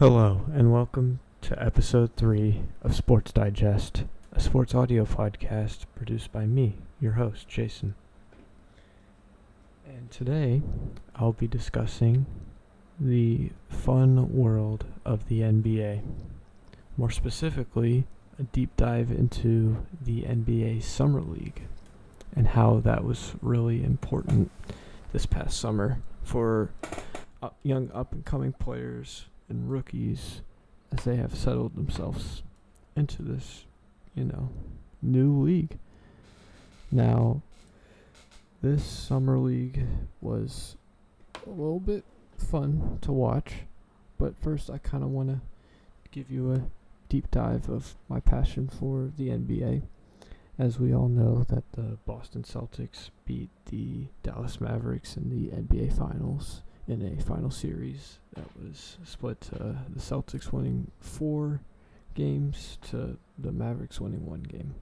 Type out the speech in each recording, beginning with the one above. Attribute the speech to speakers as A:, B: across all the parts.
A: Hello, and welcome to episode 3 of Sports Digest, a sports audio podcast produced by me, your host, Jason. And today, I'll be discussing the fun world of the NBA. More specifically, a deep dive into the NBA Summer League and how that was really important this past summer for young up-and-coming players and rookies as they have settled themselves into this, new league. Now, this summer league was a little bit fun to watch, but first I kind of want to give you a deep dive of my passion for the NBA. As we all know that the Boston Celtics beat the Dallas Mavericks in the NBA Finals in a final series that was split to the Celtics winning 4 games to the Mavericks winning 1 game.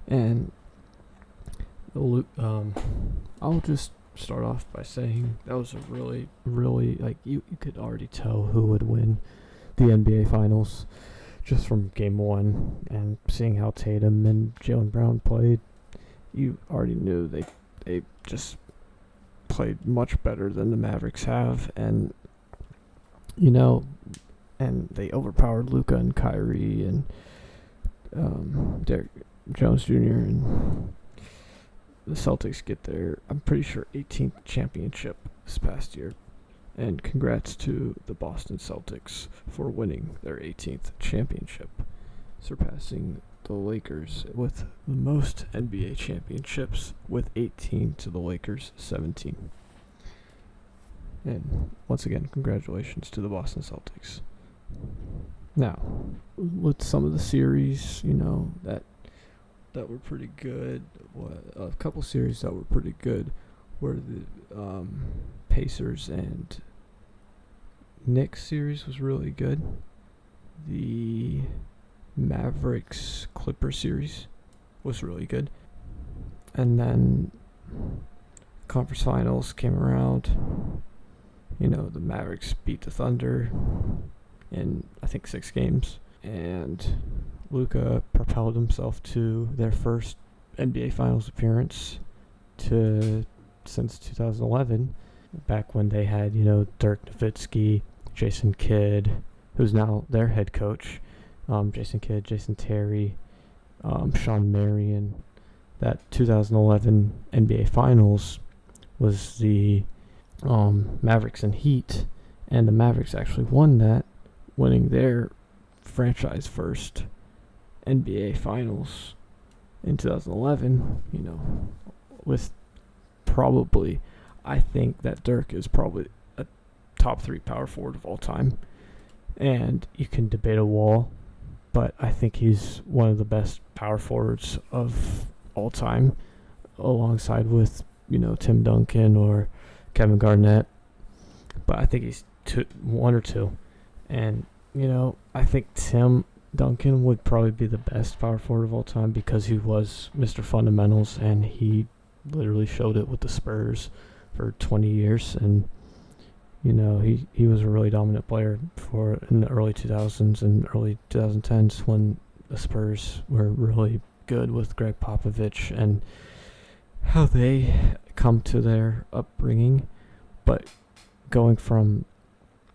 A: And I'll just start off by saying that was a really, you could already tell who would win the NBA Finals just from game 1 and seeing how Tatum and Jaylen Brown played. You already knew they just played much better than the Mavericks have, and they overpowered Luka and Kyrie and Derek Jones Jr. and the Celtics get their, I'm pretty sure, 18th championship this past year. And congrats to the Boston Celtics for winning their 18th championship, surpassing the Lakers with the most NBA championships with 18 to the Lakers 17. And once again, congratulations to the Boston Celtics. Now, with some of the series, that were pretty good, a couple series that were pretty good were the Pacers and Knicks series was really good. The Mavericks Clippers series was really good. And then conference finals came around. The Mavericks beat the Thunder in, I think, 6 games. And Luka propelled himself to their first NBA Finals appearance since 2011, back when they had, Dirk Nowitzki, Jason Kidd, who's now their head coach, Jason Kidd, Jason Terry, Sean Marion. That 2011 NBA Finals was the Mavericks and Heat, and the Mavericks actually won that, winning their franchise first NBA Finals in 2011, with probably, I think that Dirk is probably a top 3 power forward of all time, and you can debate a wall, but I think he's one of the best power forwards of all time, alongside with, Tim Duncan or Kevin Garnett, but I think he's 1 or 2, and, I think Tim Duncan would probably be the best power forward of all time because he was Mr. Fundamentals, and he literally showed it with the Spurs for 20 years, and he was a really dominant player in the early 2000s and early 2010s when the Spurs were really good with Greg Popovich and how they come to their upbringing. But going from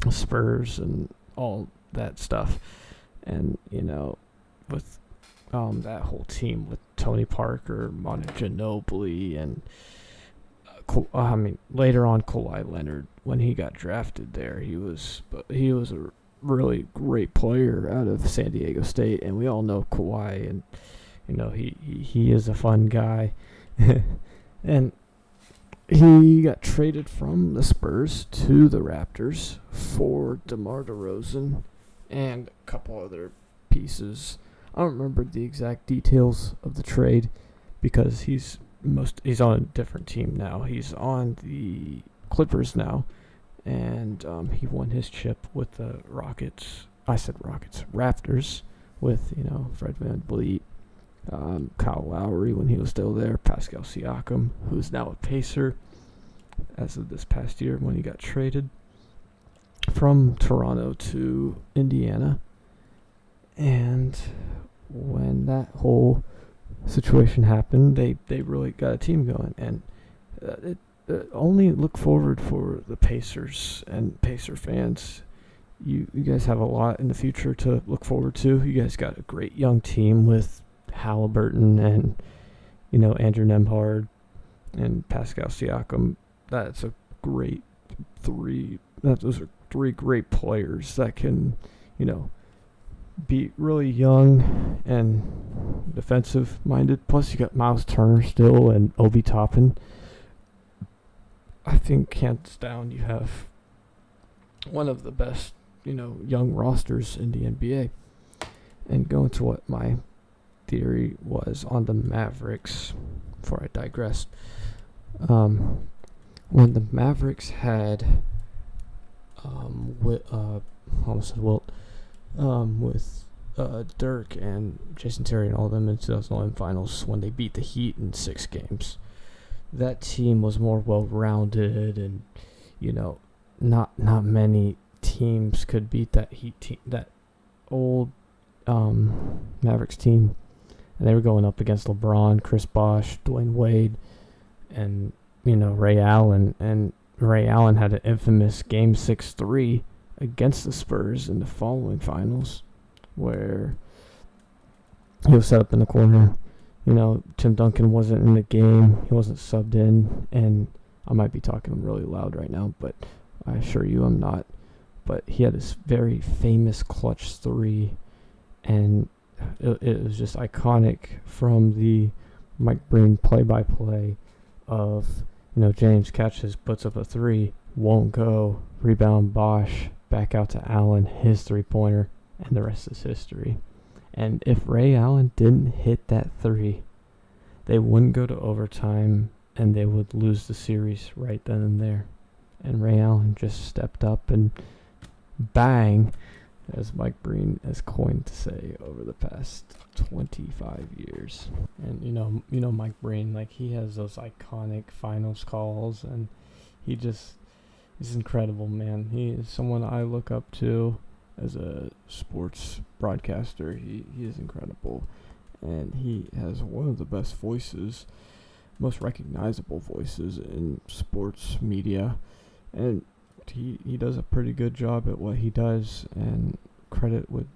A: Spurs and all that stuff, and with that whole team with Tony Parker, Manu Ginobili, and later on Kawhi Leonard, when he got drafted there, he was a really great player out of San Diego State, and we all know Kawhi, and he is a fun guy, and he got traded from the Spurs to the Raptors for DeMar DeRozan and a couple other pieces. I don't remember the exact details of the trade because he's on a different team now. He's on the Clippers now, and he won his chip with the Raptors, with Fred VanVleet, Kyle Lowry when he was still there, Pascal Siakam, who's now a Pacer as of this past year when he got traded. from Toronto to Indiana. And when that whole situation happened, they really got a team going. And only look forward for the Pacers and Pacer fans. You guys have a lot in the future to look forward to. You guys got a great young team with Halliburton and, Andrew Nembhard and Pascal Siakam. That's a great three. Those are three great players that can, be really young and defensive-minded. Plus, you got Miles Turner still and Obi Toppin. I think hands down you have one of the best, young rosters in the NBA. And going to what my theory was on the Mavericks, before I digress. When the Mavericks had with Dirk and Jason Terry and all them in 2011 finals, when they beat the Heat in 6 games, that team was more well-rounded, and not many teams could beat that Heat team, that old Mavericks team. And they were going up against LeBron, Chris Bosh, Dwayne Wade, and Ray Allen. And Ray Allen had an infamous Game 6-3 against the Spurs in the following finals, where he was set up in the corner. Tim Duncan wasn't in the game. He wasn't subbed in. And I might be talking really loud right now, but I assure you I'm not. But he had this very famous clutch 3, and it was just iconic from the Mike Breen play-by-play of, James catches, puts up a 3, won't go, rebound Bosh, back out to Allen, his 3-pointer, and the rest is history. And if Ray Allen didn't hit that 3, they wouldn't go to overtime, and they would lose the series right then and there. And Ray Allen just stepped up and bang, as Mike Breen has coined to say over the past 25 years. And Mike Breen, like, he has those iconic finals calls, and he's incredible, man. He is someone I look up to as a sports broadcaster. He is incredible, and he has one of the best voices, most recognizable voices in sports media, and he does a pretty good job at what he does. And credit with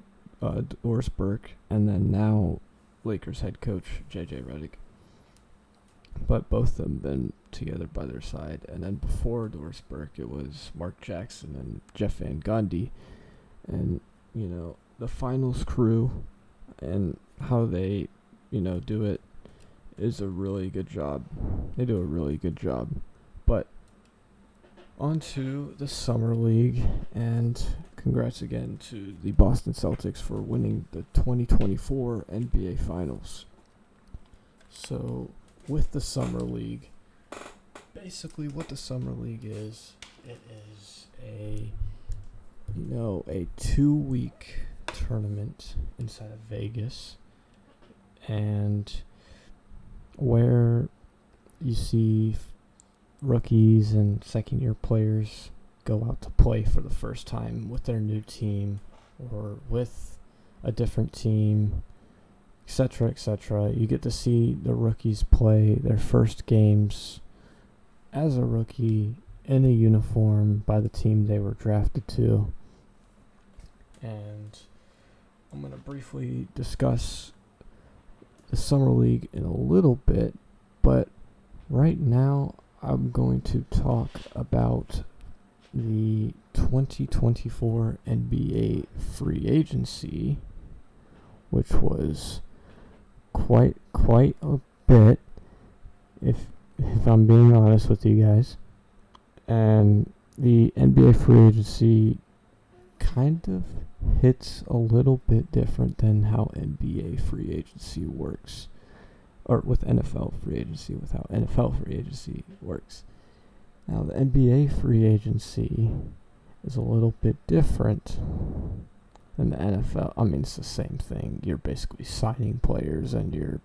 A: Doris Burke, and then now Lakers head coach JJ Redick. But both of them been together by their side. And then before Doris Burke, it was Mark Jackson and Jeff Van Gundy. And, the finals crew and how they, do it is a really good job. They do a really good job. But on to the Summer League, and congrats again to the Boston Celtics for winning the 2024 NBA Finals. So, with the Summer League, basically what the Summer League is, it is a 2-week tournament inside of Vegas, and where you see rookies and second-year players go out to play for the first time with their new team or with a different team, etc., etc. You get to see the rookies play their first games as a rookie in a uniform by the team they were drafted to. And I'm going to briefly discuss the Summer League in a little bit, but right now I'm going to talk about the 2024 NBA free agency, which was quite a bit, if I'm being honest with you guys. And the NBA free agency kind of hits a little bit different than how NBA free agency works, or with NFL free agency, with how NFL free agency works. Now, the NBA free agency is a little bit different than the NFL. I mean, it's the same thing. You're basically signing players and you're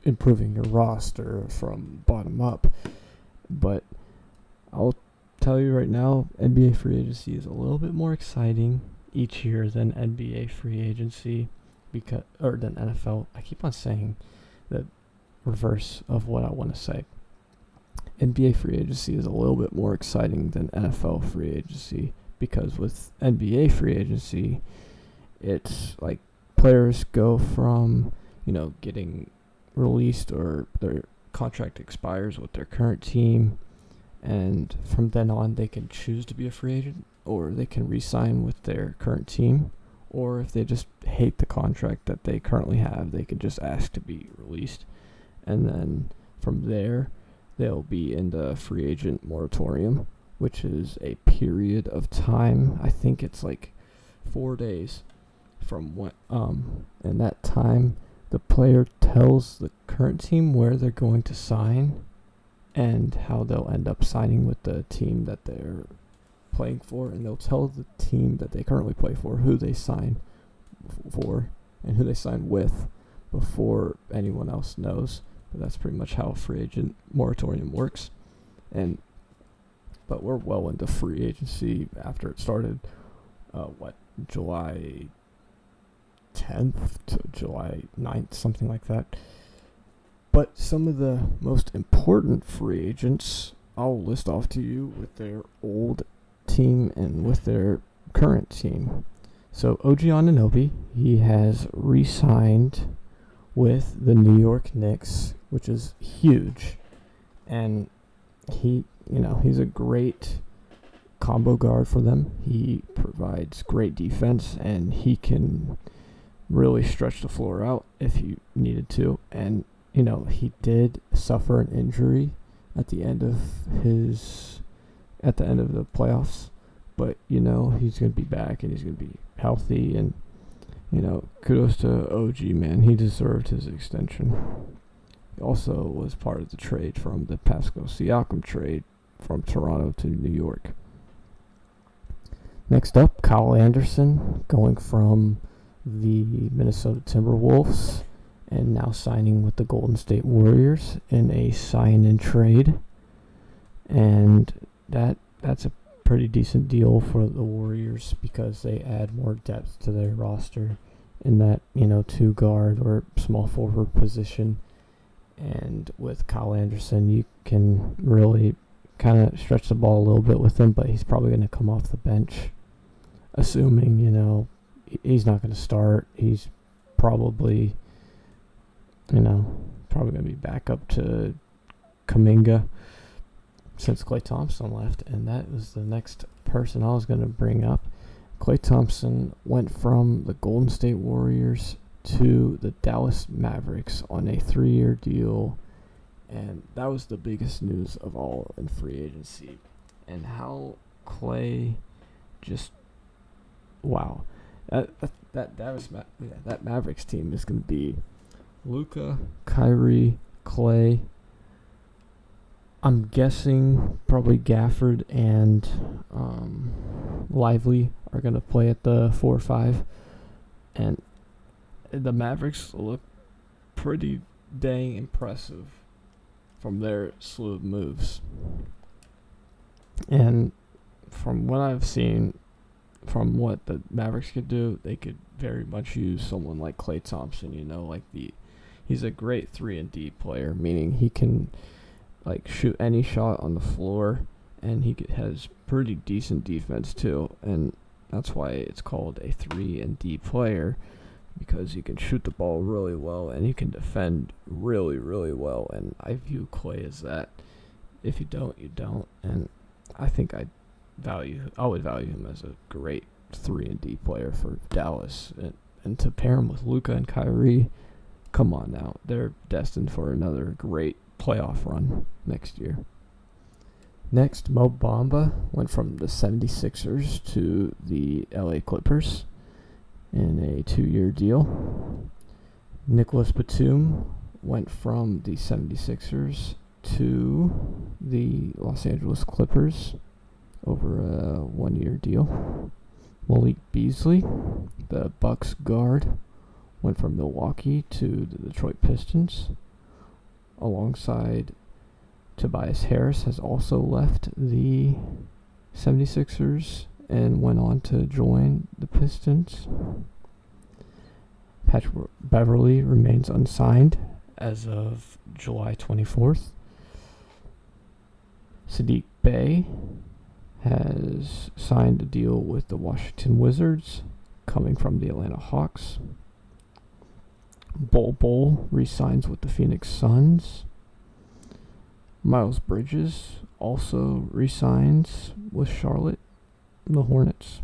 A: improving your roster from bottom up. But I'll tell you right now, NBA free agency is a little bit more exciting each year than NBA free agency, than NFL. I keep on saying the reverse of what I want to say. NBA free agency is a little bit more exciting than NFL free agency, because with NBA free agency, it's like players go from, getting released or their contract expires with their current team, and from then on they can choose to be a free agent, or they can re-sign with their current team, or if they just hate the contract that they currently have, they can just ask to be released, and then from there they'll be in the free agent moratorium, which is a period of time. I think it's like 4 days from when, in that time, the player tells the current team where they're going to sign and how they'll end up signing with the team that they're playing for, and they'll tell the team that they currently play for who they sign for and who they sign with before anyone else knows. But that's pretty much how a free agent moratorium works. But we're well into free agency after it started, July 10th to July 9th, something like that. But some of the most important free agents I'll list off to you with their old team and with their current team. So OG Anunoby, he has re-signed with the New York Knicks, which is huge. And he's a great combo guard for them. He provides great defense, and he can really stretch the floor out if you needed to. And he did suffer an injury at the end of the playoffs, but he's going to be back and he's going to be healthy, and kudos to OG, man. He deserved his extension. He also was part of the trade from the Pascal Siakam trade from Toronto to New York. Next up, Kyle Anderson, going from the Minnesota Timberwolves and now signing with the Golden State Warriors in a sign-and trade. And that's a pretty decent deal for the Warriors, because they add more depth to their roster in that, two guard or small forward position. And with Kyle Anderson, you can really kind of stretch the ball a little bit with him, but he's probably going to come off the bench, assuming, he's not going to start. He's probably going to be back up to Kuminga since Klay Thompson left. And that was the next person I was going to bring up. Klay Thompson went from the Golden State Warriors to the Dallas Mavericks on a 3-year deal, and that was the biggest news of all in free agency. And how Klay that Mavericks team is going to be Luka, Kyrie, Klay. I'm guessing probably Gafford and Lively are going to play at the 4 or 5, and the Mavericks look pretty dang impressive from their slew of moves. And from what I've seen, from what the Mavericks could do, they could very much use someone like Klay Thompson. He's a great 3-and-D player, meaning he can shoot any shot on the floor, and he has pretty decent defense too. And that's why it's called a 3-and-D player, because he can shoot the ball really well and he can defend really, really well. And I view Klay as that. If you don't, you don't. And I think I would value him as a great 3-and-D player for Dallas. And to pair him with Luka and Kyrie, come on now. They're destined for another great playoff run next year. Next, Mo Bamba went from the 76ers to the LA Clippers in a 2-year deal. Nicholas Batum went from the 76ers to the Los Angeles Clippers over a 1-year deal. Malik Beasley, the Bucks guard, went from Milwaukee to the Detroit Pistons, alongside Tobias Harris has also left the 76ers and went on to join the Pistons. Patrick Beverley remains unsigned as of July 24th. Sadiq Bey has signed a deal with the Washington Wizards, coming from the Atlanta Hawks. Bol re-signs with the Phoenix Suns. Miles Bridges also re-signs with Charlotte, the Hornets.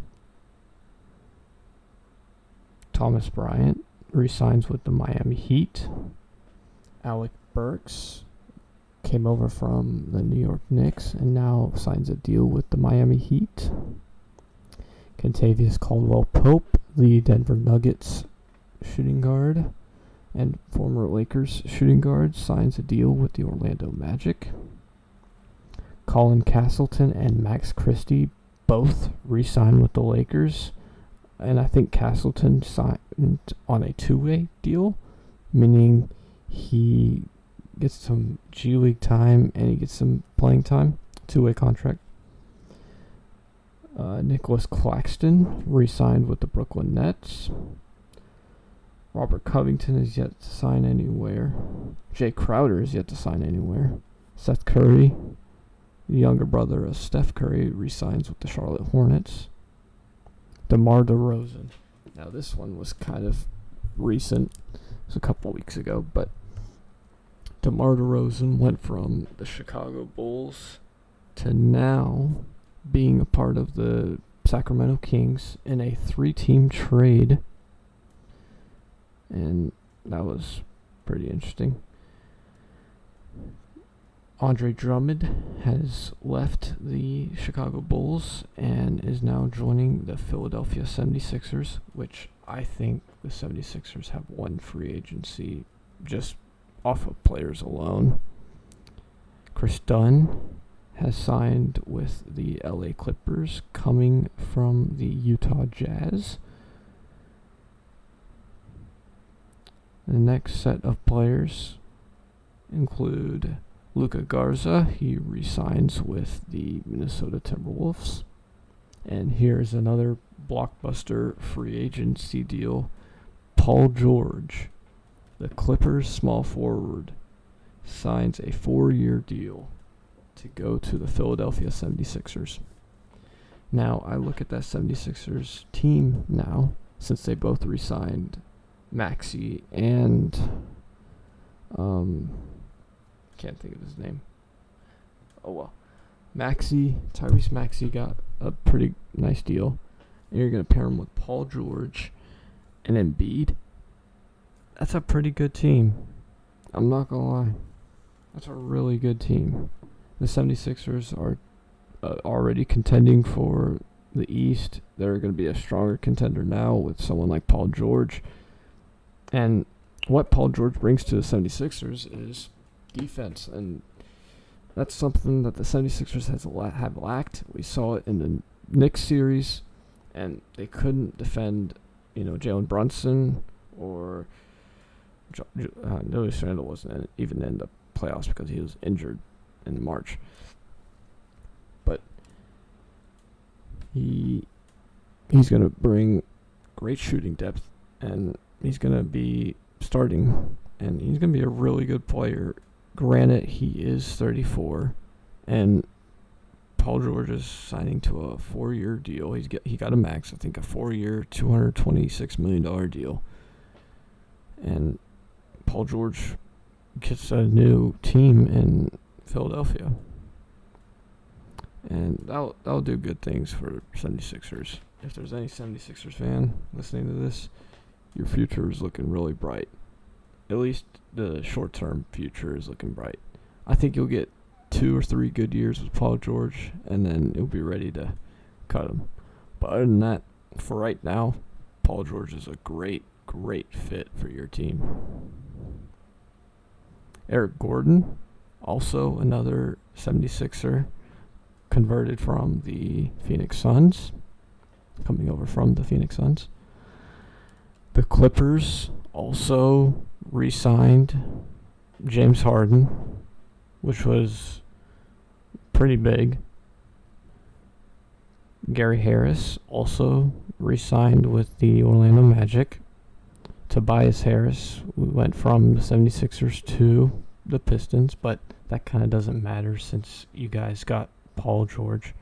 A: Thomas Bryant re-signs with the Miami Heat. Alec Burks came over from the New York Knicks and now signs a deal with the Miami Heat. Kentavious Caldwell-Pope, the Denver Nuggets shooting guard and former Lakers shooting guard, signs a deal with the Orlando Magic. Colin Castleton and Max Christie both re-signed with the Lakers, and I think Castleton signed on a two-way deal, meaning he gets some G League time and he gets some playing time. Two-way contract. Nicholas Claxton re-signed with the Brooklyn Nets. Robert Covington is yet to sign anywhere. Jay Crowder is yet to sign anywhere. Seth Curry, the younger brother of Steph Curry, re-signs with the Charlotte Hornets. DeMar DeRozan. Now this one was kind of recent. It was a couple weeks ago, but DeMar DeRozan went from the Chicago Bulls to now being a part of the Sacramento Kings in a 3-team trade. And that was pretty interesting. Andre Drummond has left the Chicago Bulls and is now joining the Philadelphia 76ers, which I think the 76ers have won free agency just off of players alone. Chris Dunn has signed with the LA Clippers, coming from the Utah Jazz. The next set of players include Luka Garza. He re-signs with the Minnesota Timberwolves. And here's another blockbuster free agency deal. Paul George, the Clippers small forward, signs a 4-year deal to go to the Philadelphia 76ers. Now, I look at that 76ers team now, since they both re-signed Maxey and can't think of his name. Oh well. Tyrese Maxey got a pretty nice deal. And you're gonna pair him with Paul George and Embiid. That's a pretty good team. I'm not gonna lie. That's a really good team. The 76ers are already contending for the East. They're going to be a stronger contender now with someone like Paul George. And what Paul George brings to the 76ers is defense. And that's something that the 76ers have lacked. We saw it in the Knicks series, and they couldn't defend, Jalen Brunson or Julius Randle wasn't even in the playoffs because he was injured in March. But he's going to bring great shooting depth, and he's going to be starting, and he's going to be a really good player. Granted, he is 34, and Paul George is signing to a 4-year deal. He got a max, I think, a 4-year, $226 million deal. And Paul George gets a new team in Philadelphia. And that'll do good things for 76ers. If there's any 76ers fan listening to this, your future is looking really bright. At least the short-term future is looking bright. I think you'll get 2 or 3 good years with Paul George, and then you'll be ready to cut him. But other than that, for right now, Paul George is a great fit for your team. Eric Gordon, also another 76er, converted from the Phoenix Suns, coming over from the Phoenix Suns. The Clippers also re-signed James Harden, which was pretty big. Gary Harris also re-signed with the Orlando Magic. Tobias Harris went from the 76ers to the Pistons, but that kind of doesn't matter since you guys got Paul George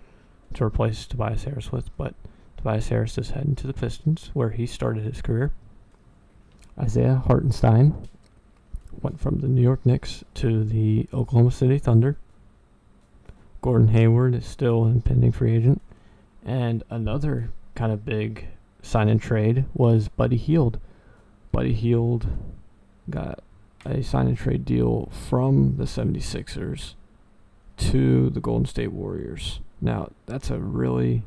A: to replace Tobias Harris with. But Tobias Harris is heading to the Pistons, where he started his career. Isaiah Hartenstein went from the New York Knicks to the Oklahoma City Thunder. Gordon Hayward is still an impending free agent. And another kind of big sign-and trade was Buddy Hield. Buddy Hield got a sign-and-trade deal from the 76ers to the Golden State Warriors. Now, that's a really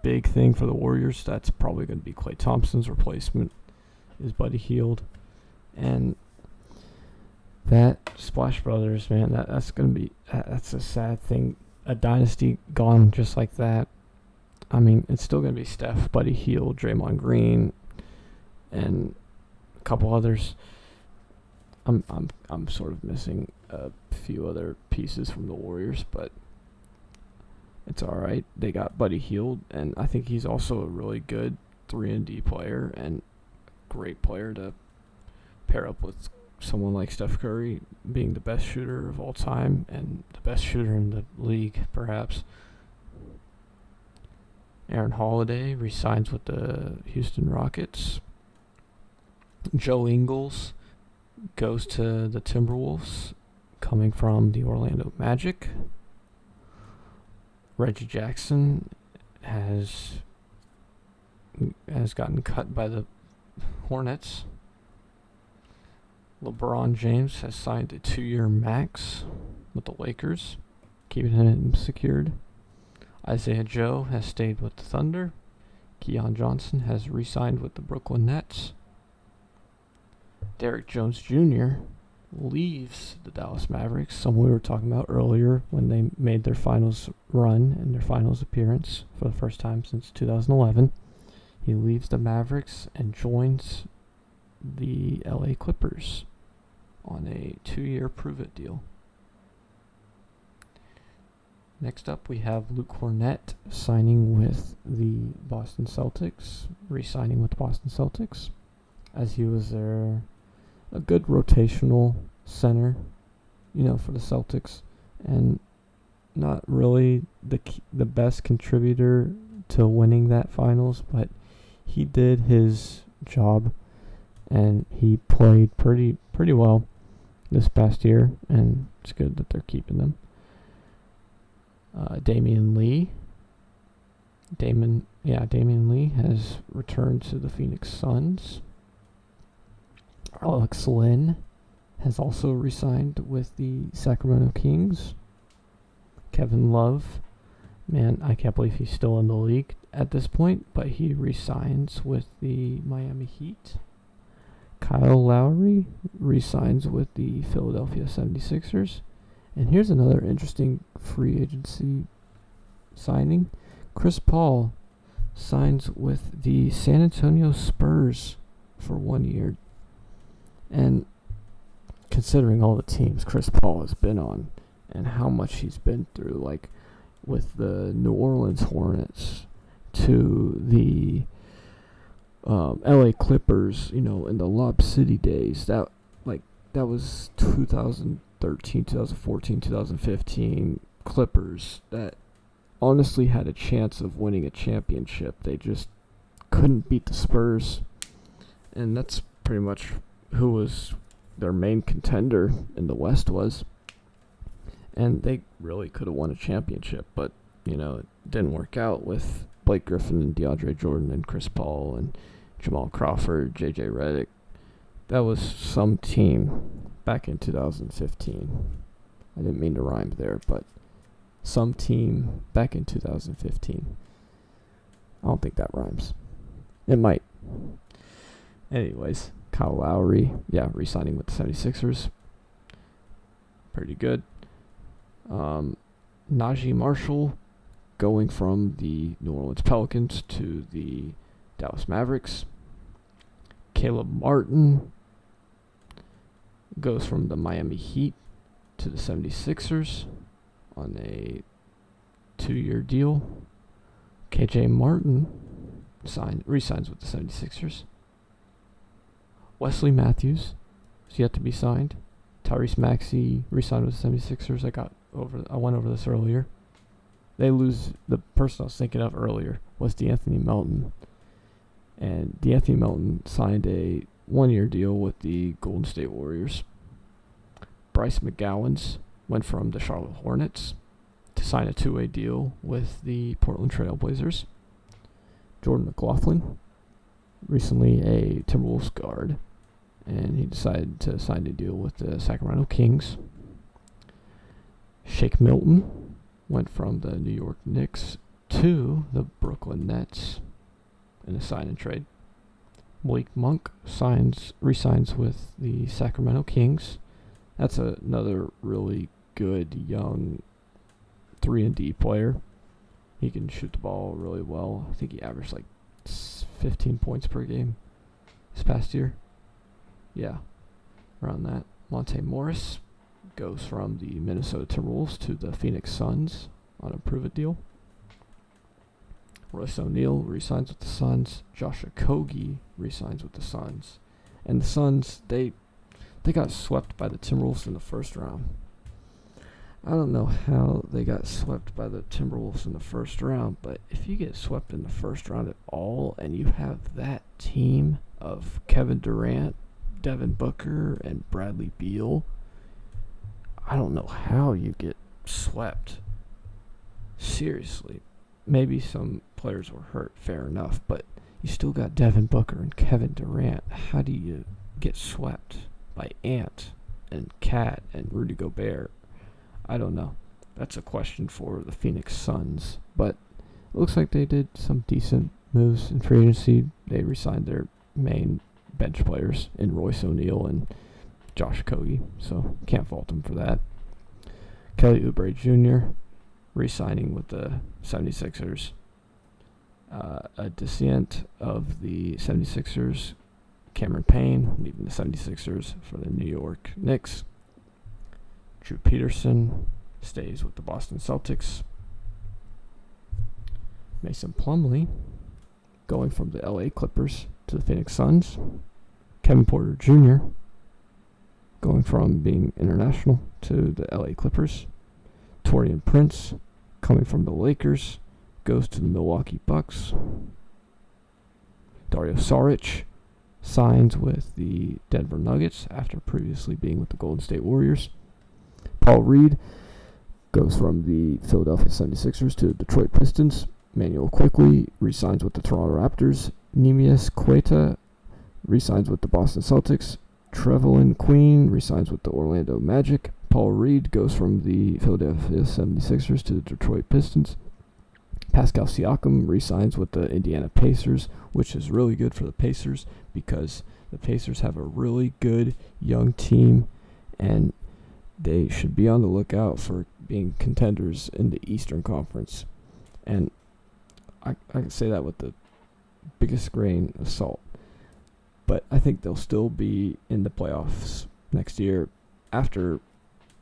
A: big thing for the Warriors. That's probably going to be Klay Thompson's replacement, is Buddy Hield. And that Splash Brothers, man, that's going to be, that's a sad thing. A dynasty gone just like that. I mean, it's still going to be Steph, Buddy Hield, Draymond Green, and a couple others. I'm sort of missing a few other pieces from the Warriors, but it's all right. They got Buddy Hield, and I think he's also a really good 3-and-D player and great player to pair up with someone like Steph Curry, being the best shooter of all time and the best shooter in the league, perhaps. Aaron Holiday resigns with the Houston Rockets. Joe Ingles goes to the Timberwolves, coming from the Orlando Magic. Reggie Jackson has gotten cut by the Hornets. LeBron James has signed a 2-year max with the Lakers, keeping him secured. Isaiah Joe has stayed with the Thunder. Keon Johnson has re-signed with the Brooklyn Nets. Derrick Jones Jr. leaves the Dallas Mavericks, someone we were talking about earlier when they made their finals run and their finals appearance for the first time since 2011. He leaves the Mavericks and joins the LA Clippers on a 2-year prove-it deal. Next up, we have Luke Kornet signing with the Boston Celtics, re-signing with the Boston Celtics, as he was a good rotational center, for the Celtics, and not really the best contributor to winning that finals, but he did his job, and he played pretty well this past year, and it's good that they're keeping them. Damian Lee has returned to the Phoenix Suns. Alex Len has also re-signed with the Sacramento Kings. Kevin Love, man, I can't believe he's still in the league at this point, but he re-signs with the Miami Heat. Kyle Lowry re-signs with the Philadelphia 76ers. And here's another interesting free agency signing. Chris Paul signs with the San Antonio Spurs for 1 year. And considering all the teams Chris Paul has been on and how much he's been through, like with the New Orleans Hornets to the LA Clippers, in the Lob City days, that was 2013, 2014, 2015 Clippers that honestly had a chance of winning a championship. They just couldn't beat the Spurs, and that's pretty much who was their main contender in the West was. And they really could have won a championship, but it didn't work out with Blake Griffin and DeAndre Jordan and Chris Paul and Jamal Crawford, JJ Redick. That was some team back in 2015. I didn't mean to rhyme there, but some team back in 2015. I don't think that rhymes. It might. Anyways, Kyle Lowry, re-signing with the 76ers. Pretty good. Najee Marshall going from the New Orleans Pelicans to the Dallas Mavericks. Caleb Martin goes from the Miami Heat to the 76ers on a 2-year deal. KJ Martin re-signs with the 76ers. Wesley Matthews is yet to be signed. Tyrese Maxey re-signed with the 76ers. I went over this earlier. They lose. The person I was thinking of earlier was DeAnthony Melton. And DeAnthony Melton signed a 1-year deal with the Golden State Warriors. Bryce McGowan's went from the Charlotte Hornets to sign a 2-way deal with the Portland Trail Blazers. Jordan McLaughlin, recently a Timberwolves guard, and he decided to sign a deal with the Sacramento Kings. Shake Milton went from the New York Knicks to the Brooklyn Nets in a sign and trade. Malik Monk re-signs with the Sacramento Kings. That's another really good young 3-and-D player. He can shoot the ball really well. I think he averaged like 15 points per game this past year. Yeah, around that. Monte Morris goes from the Minnesota Timberwolves to the Phoenix Suns on a prove-it deal. Royce O'Neal re-signs with the Suns. Josh Okogie re-signs with the Suns. And the Suns, they got swept by the Timberwolves in the first round. I don't know how they got swept by the Timberwolves in the first round, but if you get swept in the first round at all and you have that team of Kevin Durant, Devin Booker, and Bradley Beal, I don't know how you get swept. Seriously. Maybe some players were hurt, fair enough, but you still got Devin Booker and Kevin Durant. How do you get swept by Ant and Cat and Rudy Gobert? I don't know. That's a question for the Phoenix Suns, but it looks like they did some decent moves in free agency. They re-signed their main bench players in Royce O'Neal and Josh Okogie, so can't fault them for that. Kelly Oubre Jr. re-signing with the 76ers. A descent of the 76ers, Cameron Payne, leaving the 76ers for the New York Knicks. Drew Peterson stays with the Boston Celtics. Mason Plumlee going from the LA Clippers to the Phoenix Suns. Kevin Porter Jr. going from being international to the LA Clippers. Taurean Prince coming from the Lakers goes to the Milwaukee Bucks. Dario Saric signs with the Denver Nuggets after previously being with the Golden State Warriors. Paul Reed goes from the Philadelphia 76ers to the Detroit Pistons. Manuel Quickley re-signs with the Toronto Raptors. Neemias Queta re-signs with the Boston Celtics. Trevelyan Queen re-signs with the Orlando Magic. Paul Reed goes from the Philadelphia 76ers to the Detroit Pistons. Pascal Siakam re-signs with the Indiana Pacers, which is really good for the Pacers because the Pacers have a really good young team, and they should be on the lookout for being contenders in the Eastern Conference. And I can say that with the biggest grain of salt. But I think they'll still be in the playoffs next year after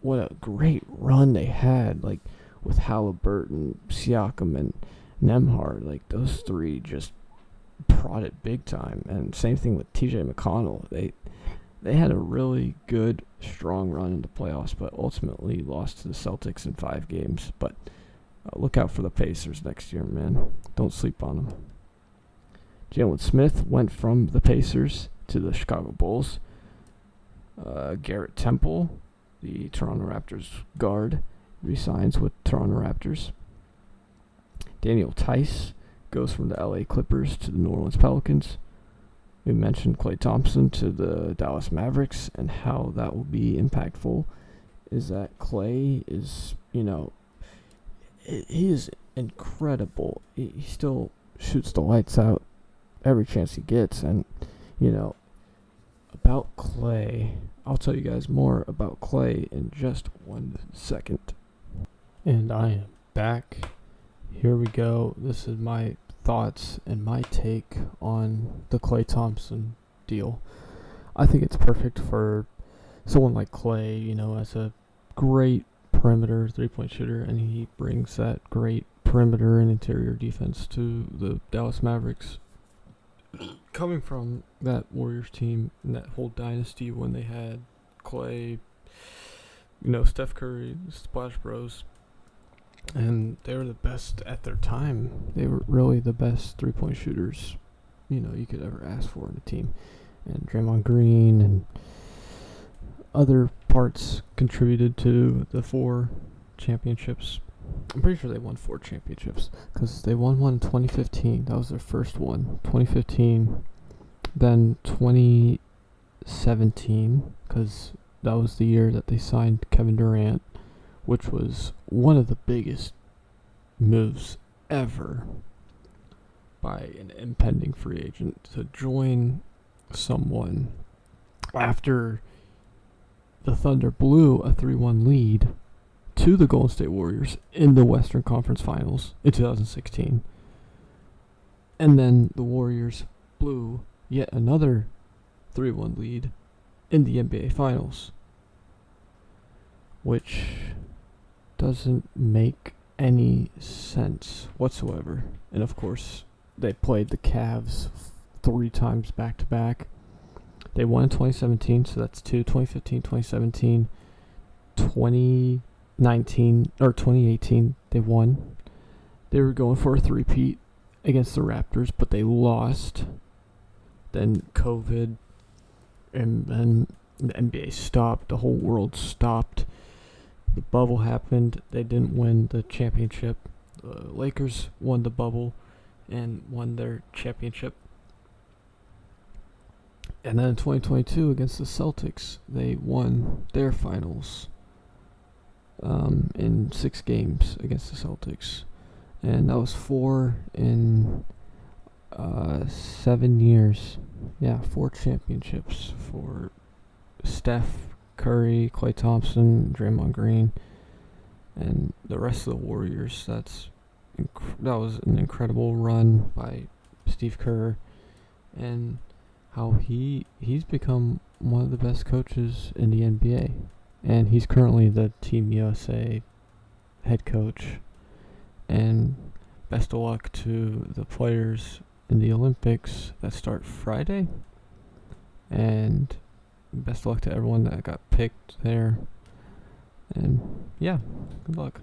A: what a great run they had, like with Halliburton, Siakam, and Nembhard. Like those three just prodded big time. And same thing with TJ McConnell. They had a really good, strong run in the playoffs, but ultimately lost to the Celtics in 5 games. But look out for the Pacers next year, man. Don't sleep on them. Jalen Smith went from the Pacers to the Chicago Bulls. Garrett Temple, the Toronto Raptors guard, re-signs with Toronto Raptors. Daniel Tice goes from the LA Clippers to the New Orleans Pelicans. We mentioned Klay Thompson to the Dallas Mavericks, and how that will be impactful is that Klay is, he is incredible. He still shoots the lights out every chance he gets, and, about Klay, I'll tell you guys more about Klay in just 1 second. And I am back. Here we go. This is my thoughts and my take on the Klay Thompson deal. I think it's perfect for someone like Klay, as a great perimeter 3-point shooter, and he brings that great perimeter and interior defense to the Dallas Mavericks. Coming from that Warriors team and that whole dynasty when they had Klay, Steph Curry, Splash Bros, and they were the best at their time. They were really the best three-point shooters, you could ever ask for in a team. And Draymond Green and other parts contributed to the 4 championships. I'm pretty sure they won 4 championships because they won one in 2015. That was their first one. 2015. Then 2017, because that was the year that they signed Kevin Durant, which was one of the biggest moves ever by an impending free agent to join someone after the Thunder blew a 3-1 lead to the Golden State Warriors in the Western Conference Finals in 2016. And then the Warriors blew yet another 3-1 lead in the NBA Finals, which doesn't make any sense whatsoever. And of course, they played the Cavs 3 times back-to-back. They won in 2017, so that's 2, 2015, 2017, 2019, or 2018, they won. They were going for a three-peat against the Raptors, but they lost. Then COVID, and then the NBA stopped, the whole world stopped. The bubble happened, they didn't win the championship. The Lakers won the bubble and won their championship. And then in 2022 against the Celtics, they won their finals in 6 games against the Celtics. And that was 4 in 7 years. Yeah, 4 championships for Steph Curry, Klay Thompson, Draymond Green, and the rest of the Warriors. That was an incredible run by Steve Kerr, and how he's become one of the best coaches in the NBA, and he's currently the Team USA head coach. And best of luck to the players in the Olympics that start Friday, and best of luck to everyone that got picked there. And yeah, good luck.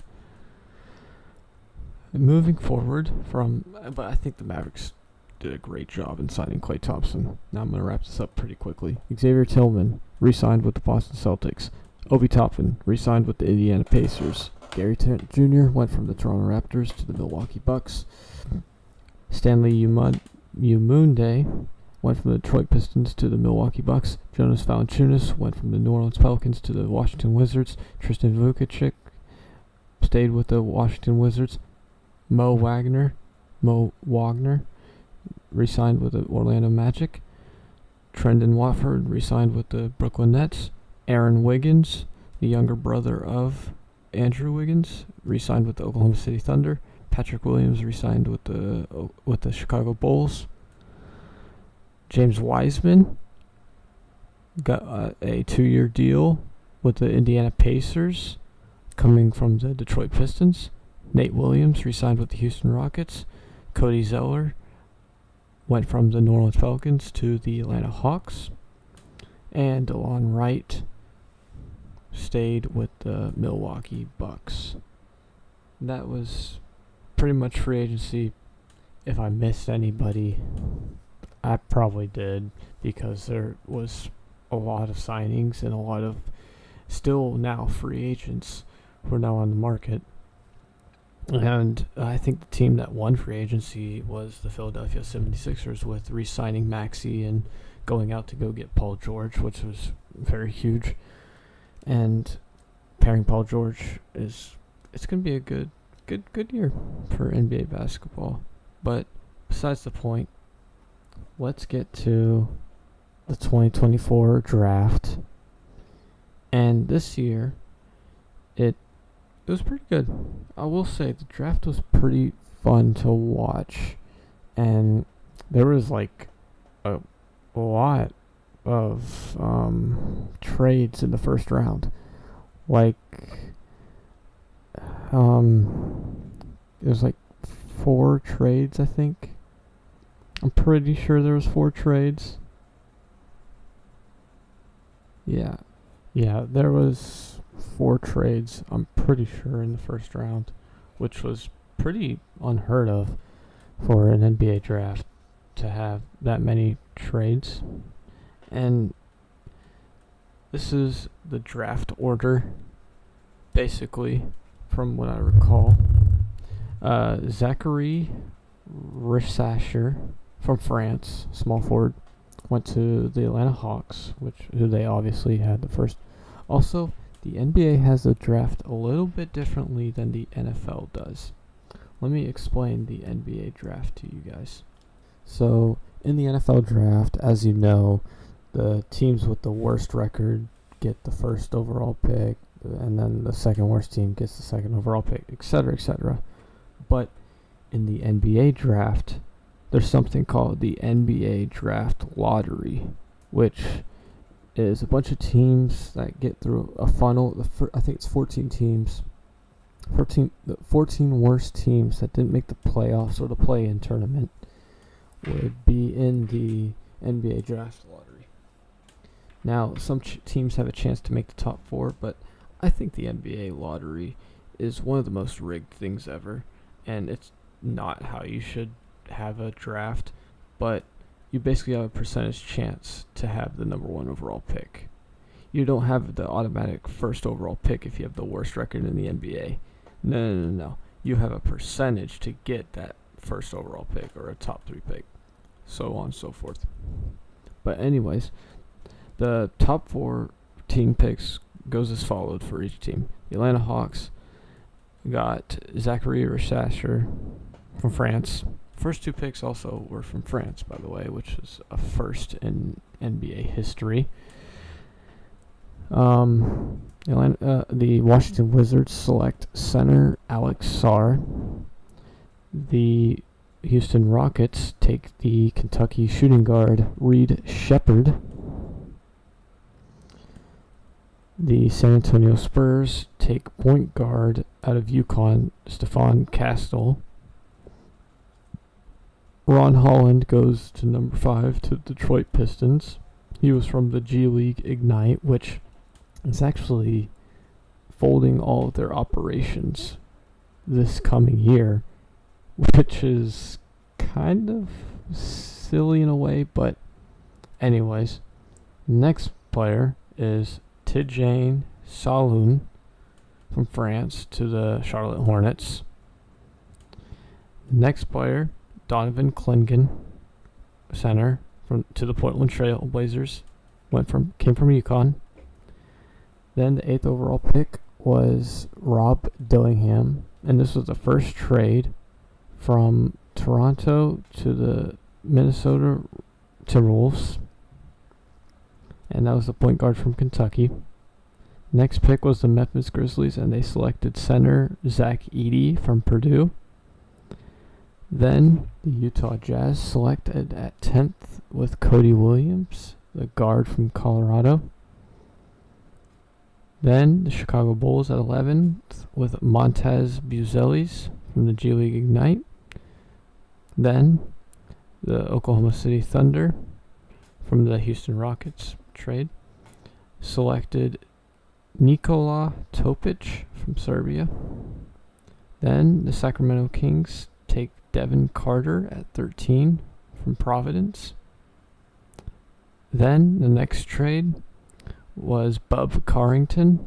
A: And moving forward but I think the Mavericks did a great job in signing Klay Thompson. Now I'm going to wrap this up pretty quickly. Xavier Tillman re-signed with the Boston Celtics. Obi Toppin re-signed with the Indiana Pacers. Gary Trent Jr. went from the Toronto Raptors to the Milwaukee Bucks. Stanley Umunde went from the Detroit Pistons to the Milwaukee Bucks. Jonas Valanciunas went from the New Orleans Pelicans to the Washington Wizards. Tristan Vukicic stayed with the Washington Wizards. Mo Wagner re-signed with the Orlando Magic. Trendon Watford re-signed with the Brooklyn Nets. Aaron Wiggins, the younger brother of Andrew Wiggins, re-signed with the Oklahoma City Thunder. Patrick Williams re-signed with the Chicago Bulls. James Wiseman got a 2-year deal with the Indiana Pacers, coming from the Detroit Pistons. Nate Williams re-signed with the Houston Rockets. Cody Zeller went from the New Orleans Pelicans to the Atlanta Hawks. And DeLon Wright stayed with the Milwaukee Bucks. That was pretty much free agency. If I missed anybody, I probably did, because there was a lot of signings and a lot of still now free agents who are now on the market. And I think the team that won free agency was the Philadelphia 76ers, with re-signing Maxey and going out to go get Paul George, which was very huge. And pairing Paul George it's going to be a good year for NBA basketball. But besides the point, let's get to the 2024 draft. And this year, it was pretty good. I will say the draft was pretty fun to watch, and there was like a lot of trades in the first round. Like it was like 4 trades, I think. I'm pretty sure there was 4 trades. Yeah, there was 4 trades, I'm pretty sure, in the first round, which was pretty unheard of for an NBA draft to have that many trades. And this is the draft order, basically, from what I recall. Zachary Rissasher from France, small forward, went to the Atlanta Hawks, who they obviously had the first. Also, the NBA has the draft a little bit differently than the NFL does. Let me explain the NBA draft to you guys. So, in the NFL draft, as you know, the teams with the worst record get the first overall pick, and then the second worst team gets the second overall pick, etc., etc. But in the NBA draft, there's something called the NBA Draft Lottery, which is a bunch of teams that get through a funnel. I think it's 14 teams. The 14 worst teams that didn't make the playoffs or the play-in tournament would be in the NBA Draft Lottery. Now, some teams have a chance to make the top 4, but I think the NBA Lottery is one of the most rigged things ever, and it's not how you should have a draft, but you basically have a percentage chance to have the number 1 overall pick. You don't have the automatic first overall pick if you have the worst record in the NBA. No. You have a percentage to get that first overall pick or a top 3 pick, so on and so forth. But anyways, the top 4 team picks goes as followed for each team. The Atlanta Hawks got Zachary Rissasher from France. First 2 picks also were from France, by the way, which is a first in NBA history. The Washington Wizards select center Alex Sarr. The Houston Rockets take the Kentucky shooting guard Reed Sheppard. The San Antonio Spurs take point guard out of UConn, Stephon Castle. Ron Holland goes to number 5 to Detroit Pistons. He was from the G League Ignite, which is actually folding all of their operations this coming year, which is kind of silly in a way, but anyways. Next player is Tidjane Saloon from France to the Charlotte Hornets. Next player, Donovan Clingan, center, to the Portland Trail Blazers, came from UConn. Then the 8th overall pick was Rob Dillingham, and this was the first trade from Toronto to the Minnesota Timberwolves, and that was the point guard from Kentucky. Next pick was the Memphis Grizzlies, and they selected center Zach Edey from Purdue. Then the Utah Jazz selected at 10th with Cody Williams, the guard from Colorado. Then the Chicago Bulls at 11th with Montez Buzelis from the G League Ignite. Then the Oklahoma City Thunder from the Houston Rockets trade selected Nikola Topic from Serbia. Then the Sacramento Kings take Devin Carter at 13 from Providence. Then the next trade was Bub Carrington.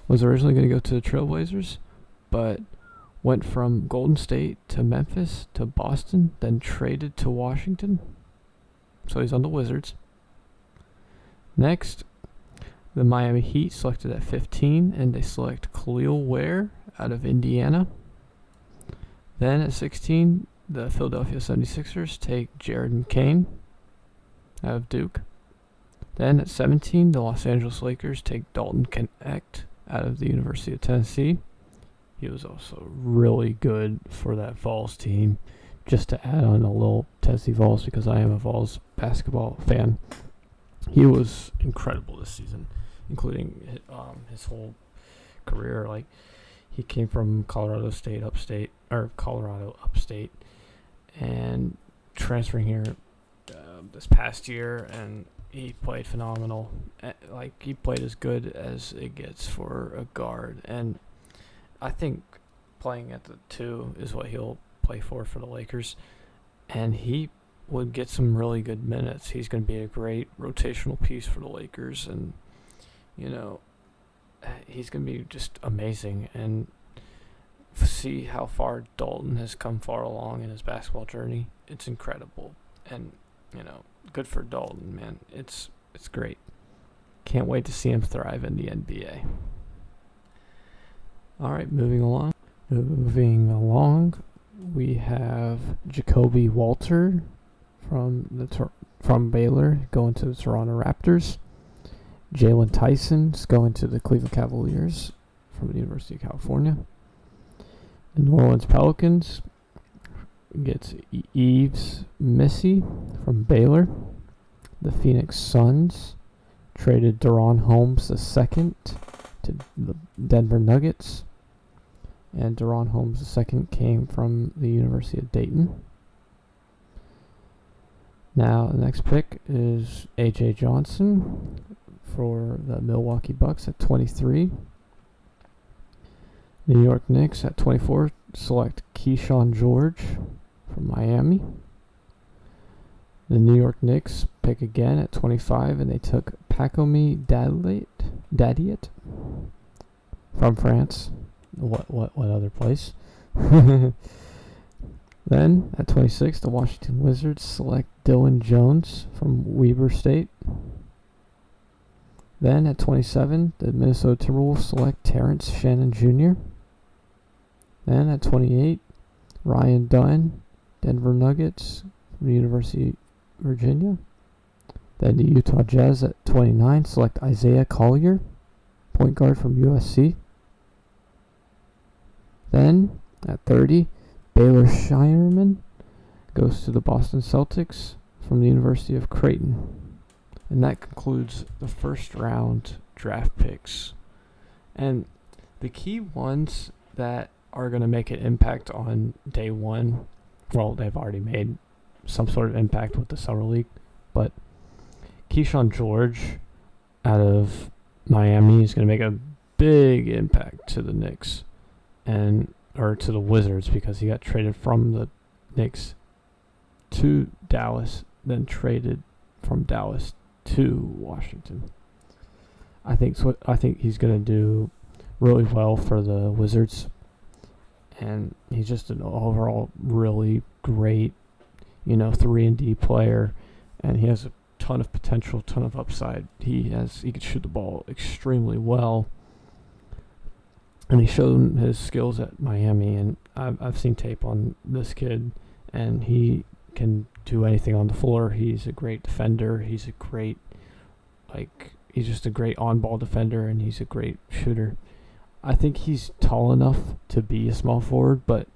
A: Was originally going to go to the Trailblazers, but went from Golden State to Memphis to Boston, then traded to Washington. So he's on the Wizards. Next, the Miami Heat selected at 15, and they select Khalil Ware out of Indiana. Then at 16, the Philadelphia 76ers take Jared Kane out of Duke. Then at 17, the Los Angeles Lakers take Dalton Knecht out of the University of Tennessee. He was also really good for that Vols team. Just to add on a little Tennessee Vols, because I am a Vols basketball fan. He was incredible this season, including his whole career. Like, He came from Colorado upstate, and transferring here this past year, and he played phenomenal. Like, he played as good as it gets for a guard, and I think playing at the 2 is what he'll play for the Lakers, and he would get some really good minutes. He's going to be a great rotational piece for the Lakers, and he's going to be just amazing. And see how far Dalton has come far along in his basketball journey. It's incredible, and good for Dalton, man. It's great. Can't wait to see him thrive in the NBA. All right, moving along. We have Jacoby Walter from Baylor going to the Toronto Raptors. Jalen Tyson's going to the Cleveland Cavaliers from the University of California. The New Orleans Pelicans gets Yves Missy from Baylor. The Phoenix Suns traded Deron Holmes II to the Denver Nuggets. And Deron Holmes II came from the University of Dayton. Now, the next pick is A.J. Johnson for the Milwaukee Bucks at 23. The New York Knicks at 24 select Keyshawn George from Miami. The New York Knicks pick again at 25, and they took Pacomi Dadiet from France. What other place? Then, at 26, the Washington Wizards select Dylan Jones from Weber State. Then, at 27, the Minnesota Timberwolves select Terrence Shannon Jr. Then, at 28, Ryan Dunn, Denver Nuggets from the University of Virginia. Then, the Utah Jazz at 29 select Isaiah Collier, point guard from USC. Then, at 30, Baylor Shireman goes to the Boston Celtics from the University of Creighton. And that concludes the first round draft picks. And the key ones that are going to make an impact on day one, well, they've already made some sort of impact with the Summer League, but Keyshawn George out of Miami is going to make a big impact to the Knicks. Or to the Wizards, because he got traded from the Knicks to Dallas, then traded from Dallas to Washington. I think he's going to do really well for the Wizards, and he's just an overall really great, 3-and-D player, and he has a ton of potential, ton of upside. He can shoot the ball extremely well. And he showed his skills at Miami, and I've seen tape on this kid, and he can do anything on the floor. He's a great defender. He's just a great on-ball defender, and he's a great shooter. I think he's tall enough to be a small forward, but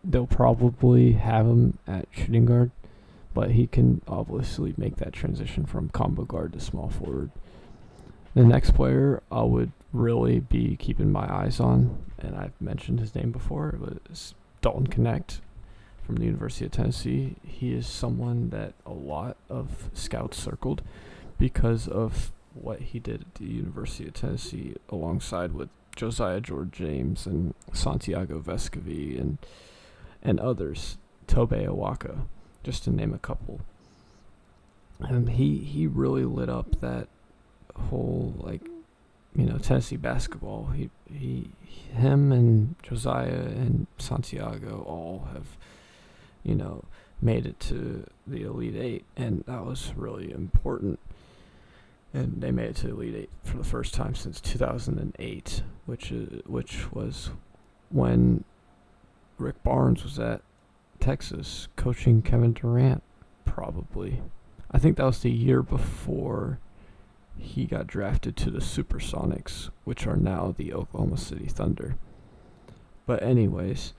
A: they'll probably have him at shooting guard. But he can obviously make that transition from combo guard to small forward. The next player I would really be keeping my eyes on, and I've mentioned his name before, it was Dalton Knecht from the University of Tennessee. He is someone that a lot of scouts circled because of what he did at the University of Tennessee alongside with Josiah George-James and Santiago Vescovi and others, Tobe Awaka, just to name a couple. And he really lit up that whole Tennessee basketball. Him and Josiah and Santiago all have made it to the Elite Eight, and that was really important. And they made it to the Elite Eight for the first time since 2008, which was when Rick Barnes was at Texas coaching Kevin Durant. Probably, I think that was the year before he got drafted to the Supersonics, which are now the Oklahoma City Thunder. But anyways,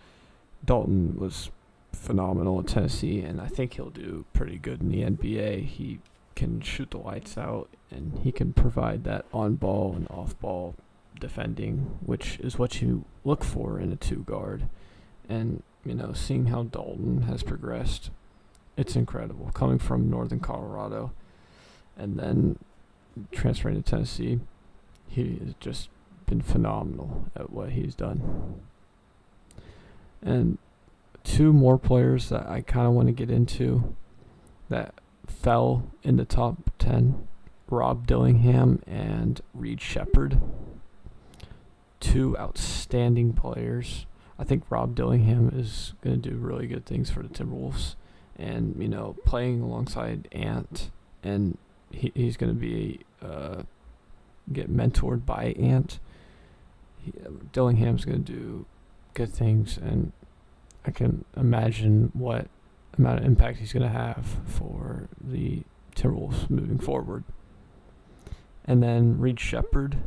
A: Dalton was phenomenal in Tennessee, and I think he'll do pretty good in the NBA. He can shoot the lights out, and he can provide that on-ball and off-ball defending, which is what you look for in a 2 guard. And, seeing how Dalton has progressed, it's incredible. Coming from Northern Colorado and then transferring to Tennessee, he has just been phenomenal at what he's done. And 2 more players that I kind of want to get into that fell in the top 10, Rob Dillingham and Reed Sheppard. 2 outstanding players. I think Rob Dillingham is going to do really good things for the Timberwolves. And, playing alongside Ant, and he's going to be get mentored by Ant. Dillingham's going to do good things, and I can imagine what amount of impact he's going to have for the Timberwolves moving forward. And then Reed Sheppard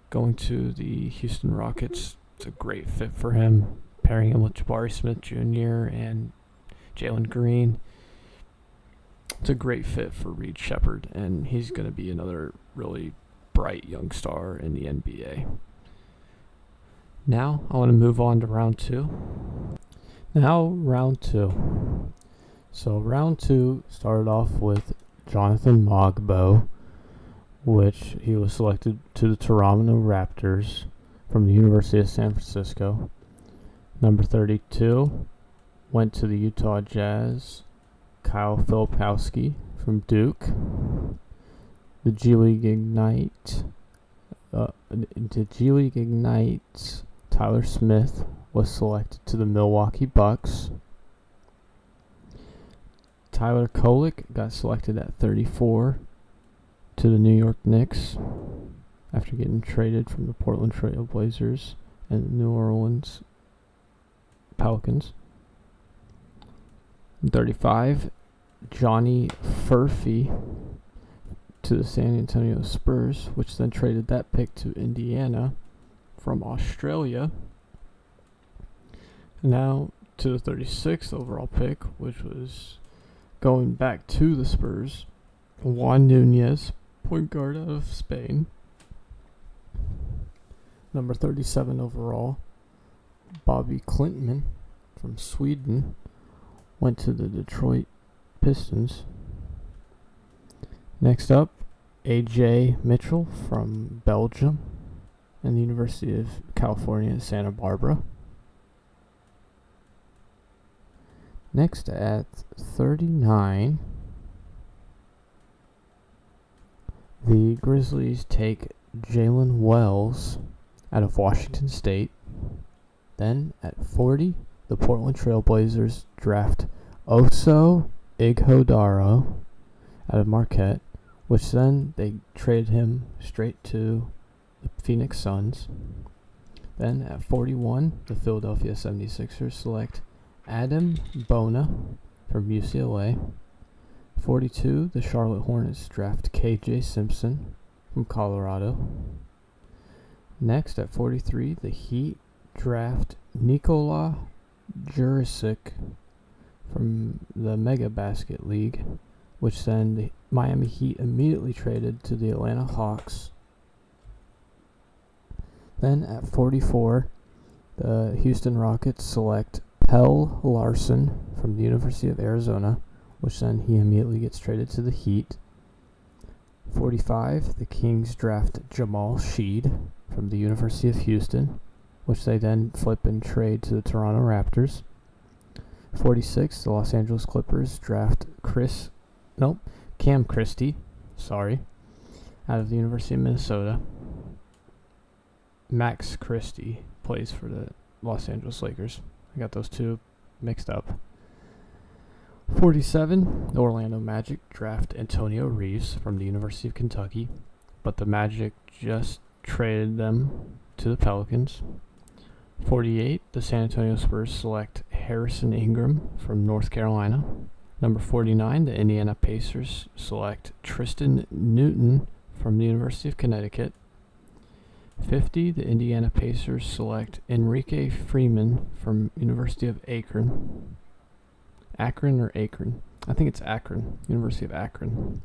A: going to the Houston Rockets. It's a great fit for him, pairing him with Jabari Smith Jr. and Jalen Green. It's a great fit for Reed Sheppard, and he's going to be another really bright young star in the NBA. Now, I want to move on to round 2. So round 2 started off with Jonathan Mogbo, which he was selected to the Toronto Raptors from the University of San Francisco. Number 32 went to the Utah Jazz, Kyle Filipowski from Duke. The G League Ignite, Tyler Smith was selected to the Milwaukee Bucks. Tyler Kolek got selected at 34 to the New York Knicks after getting traded from the Portland Trail Blazers and the New Orleans Pelicans. 35, Johnny Furphy to the San Antonio Spurs, which then traded that pick to Indiana from Australia. Now to the 36th overall pick, which was going back to the Spurs, Juan Nunez, point guard out of Spain. Number 37 overall, Bobby Klintman from Sweden, went to the Detroit Pistons. Next up, A.J. Mitchell from Belgium and the University of California at Santa Barbara. Next at 39, the Grizzlies take Jalen Wells out of Washington State. Then at 40, the Portland Trail Blazers draft Oso Ighodaro out of Marquette, which then they traded him straight to the Phoenix Suns. Then at 41, the Philadelphia 76ers select Adam Bona from UCLA. 42, the Charlotte Hornets draft KJ Simpson from Colorado. Next at 43, the Heat draft Nikola Jurisic from the Mega Basket League, which then the Miami Heat immediately traded to the Atlanta Hawks. Then at 44, the Houston Rockets select Pell Larson from the University of Arizona, which then he immediately gets traded to the Heat. 45, the Kings draft Jamal Sheed from the University of Houston, which they then flip and trade to the Toronto Raptors. 46, the Los Angeles Clippers draft Cam Christie, out of the University of Minnesota. Max Christie plays for the Los Angeles Lakers. I got those two mixed up. 47, the Orlando Magic draft Antonio Reeves from the University of Kentucky, but the Magic just traded them to the Pelicans. 48, the San Antonio Spurs select Harrison Ingram from North Carolina. Number 49, the Indiana Pacers select Tristan Newton from the University of Connecticut. 50, the Indiana Pacers select Enrique Freeman from University of Akron. Akron or Akron? I think it's Akron, University of Akron.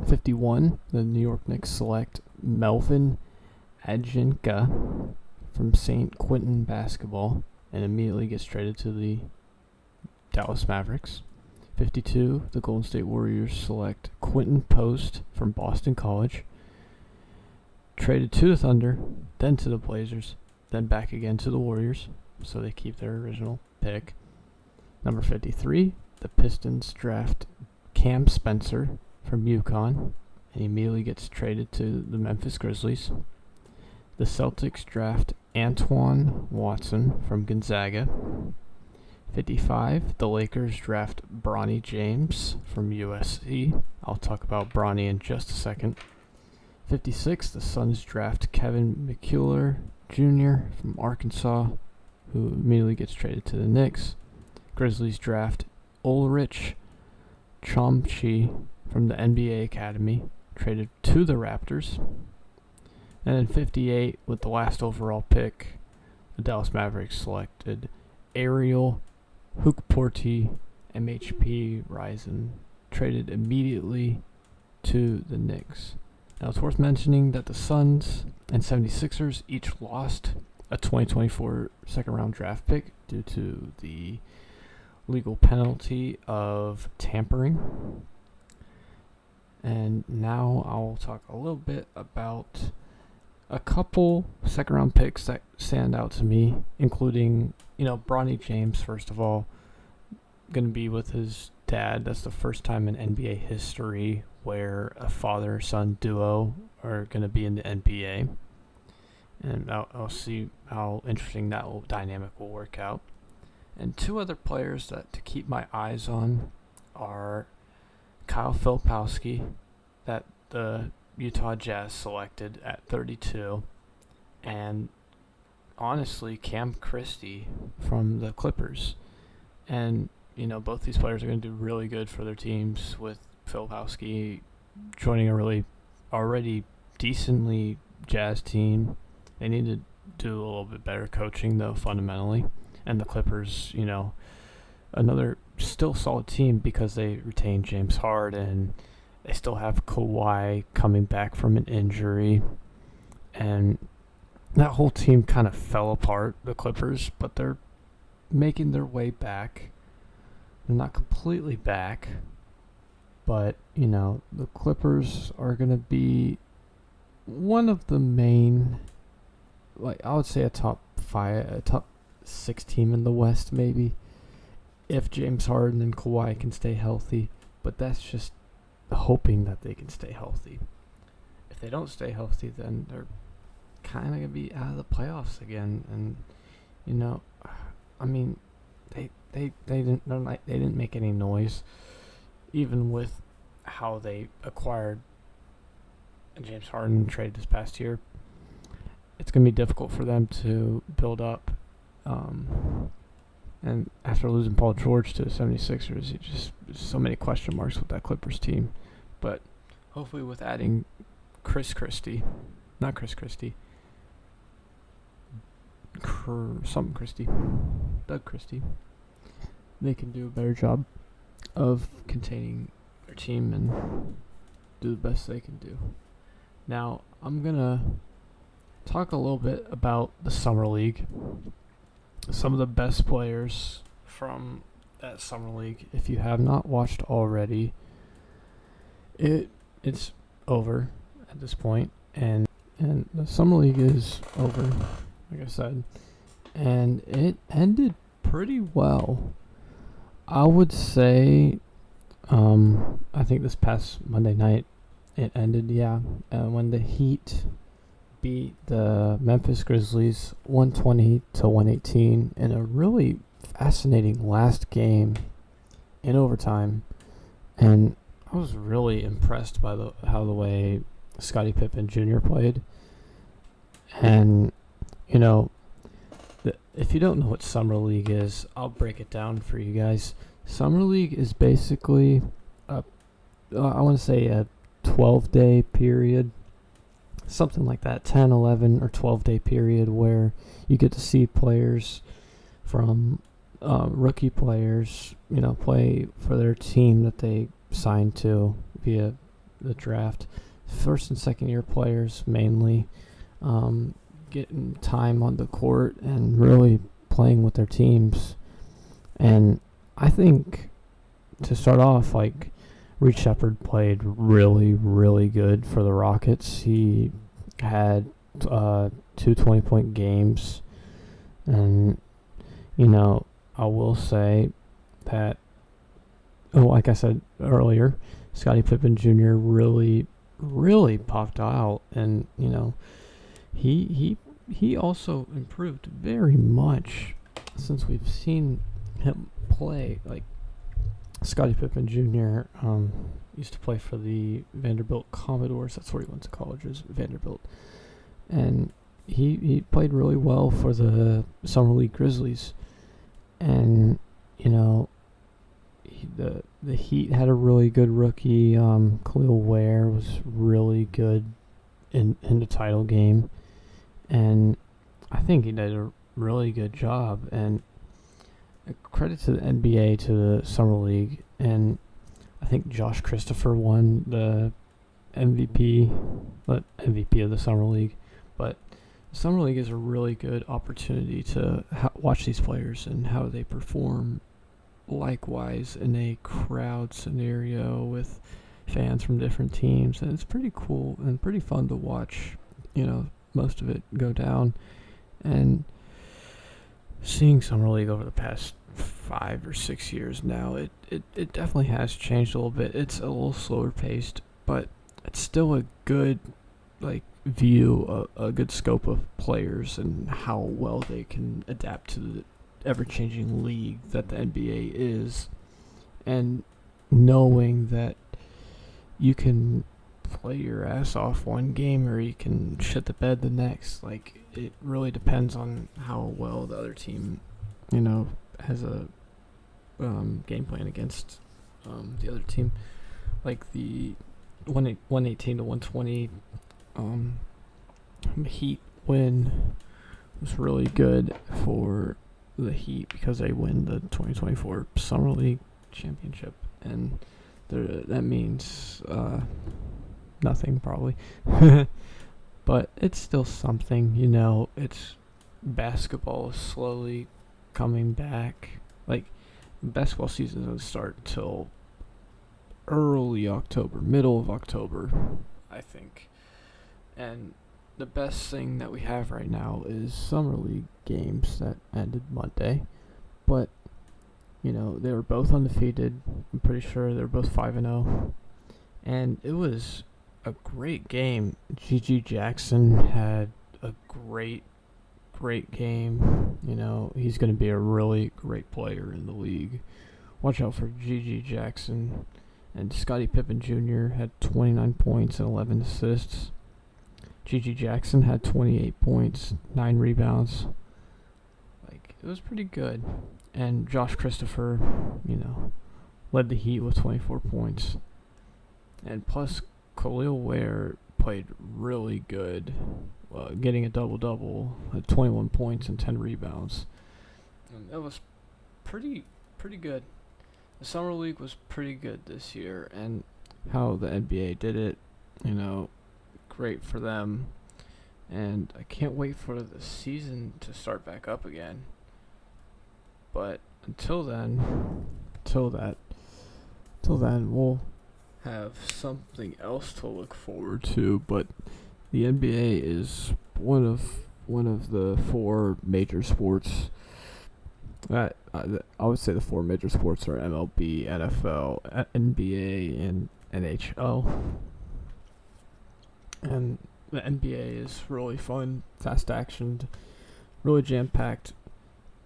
A: 51, the New York Knicks select Melvin Ajinka from St. Quentin basketball and immediately gets traded to the Dallas Mavericks. 52, the Golden State Warriors select Quentin Post from Boston College. Traded to the Thunder, then to the Blazers, then back again to the Warriors, so they keep their original pick. Number 53, the Pistons draft Cam Spencer from UConn, and he immediately gets traded to the Memphis Grizzlies. The Celtics draft Antoine Watson from Gonzaga. 55, the Lakers draft Bronny James from USC. I'll talk about Bronny in just a second. 56, the Suns draft Kevin McCullough Jr. from Arkansas, who immediately gets traded to the Knicks. Grizzlies draft Ulrich Chomchi from the NBA Academy, traded to the Raptors. And then 58, with the last overall pick, the Dallas Mavericks selected Ariel Hookporty, MHP Ryzen, traded immediately to the Knicks. Now it's worth mentioning that the Suns and 76ers each lost a 2024 second-round draft pick due to the legal penalty of tampering. And now I'll talk a little bit about a couple second-round picks that stand out to me, including, Bronny James, first of all, going to be with his dad. That's the first time in NBA history where a father-son duo are going to be in the NBA. And I'll see how interesting that dynamic will work out. And two other players that to keep my eyes on are Kyle Filipowski, that the Utah Jazz selected at 32, and honestly Cam Christie from the Clippers. And both these players are going to do really good for their teams, with Filipowski joining a really already decently Jazz team. They need to do a little bit better coaching, though, fundamentally. And the Clippers, another still solid team because they retained James Harden. They still have Kawhi coming back from an injury. And that whole team kind of fell apart, the Clippers, but they're making their way back. They're not completely back, but, the Clippers are going to be one of the main, I would say a top 6 team in the West, maybe, if James Harden and Kawhi can stay healthy. But that's just hoping that they can stay healthy. If they don't stay healthy, then they're kind of going to be out of the playoffs again. And, they didn't make any noise, even with how they acquired James Harden trade this past year. It's going to be difficult for them to build up. And after losing Paul George to the 76ers, there's so many question marks with that Clippers team. But hopefully with adding Doug Christie, they can do a better job of containing their team and do the best they can do. Now, I'm going to talk a little bit about the Summer League. Some of the best players from that Summer League. If you have not watched already, it's over at this point, and the Summer League is over, like I said, and it ended pretty well. I would say, I think this past Monday night it ended, when the Heat beat the Memphis Grizzlies 120-118 in a really fascinating last game in overtime. And I was really impressed by the way Scottie Pippen Jr. played. And, if you don't know what Summer League is, I'll break it down for you guys. Summer League is basically a 12-day period, something like that, 10, 11, or 12-day period where you get to see players from rookie players, play for their team that they signed to via the draft. First and second year players mainly, getting time on the court and really playing with their teams. And I think to start off, like, Reed Shepherd played really, really good for the Rockets. He had 2 20-point games. And, I will say that, like I said earlier, Scottie Pippen Jr. really, really popped out. And, he also improved very much since we've seen him play. Like, Scottie Pippen Jr. Used to play for the Vanderbilt Commodores. That's where he went to college, was Vanderbilt. And he played really well for the Summer League Grizzlies. And, the Heat had a really good rookie. Khalil Ware was really good in the title game. And I think he did a really good job. And credit to the NBA, to the Summer League. And I think Josh Christopher won the MVP of the Summer League. But the Summer League is a really good opportunity to watch these players and how they perform likewise in a crowd scenario with fans from different teams. And it's pretty cool and pretty fun to watch, most of it go down. And seeing Summer League over the past 5 or 6 years now, it definitely has changed a little bit. It's a little slower paced, but it's still a good view, a good scope of players and how well they can adapt to the ever-changing league that the NBA is, and knowing that you can play your ass off one game or you can shit the bed the next. Like, it really depends on how well the other team, has a game plan against the other team. Like the 118 to 120 Heat win was really good for the Heat because they win the 2024 Summer League Championship, and that means nothing probably, but it's still something. It's basketball is slowly coming back. Like, basketball season doesn't start till early October, middle of October, I think. And the best thing that we have right now is Summer League games that ended Monday. But, they were both undefeated. I'm pretty sure they were both 5-0. And it was a great game. G.G. Jackson had a great game. He's going to be a really great player in the league. Watch out for G.G. Jackson. And Scottie Pippen Jr. had 29 points and 11 assists. G.G. Jackson had 28 points, 9 rebounds. It was pretty good. And Josh Christopher, led the Heat with 24 points. And plus, Khalil Ware played really good, getting a double-double, had 21 points and 10 rebounds. And that was pretty good. The Summer League was pretty good this year, and how the NBA did it, great for them. And I can't wait for the season to start back up again. But until then, we'll have something else to look forward to. But the NBA is one of the 4 major sports. I would say the 4 major sports are MLB, NFL, NBA, and NHL. And the NBA is really fun, fast-actioned, really jam-packed,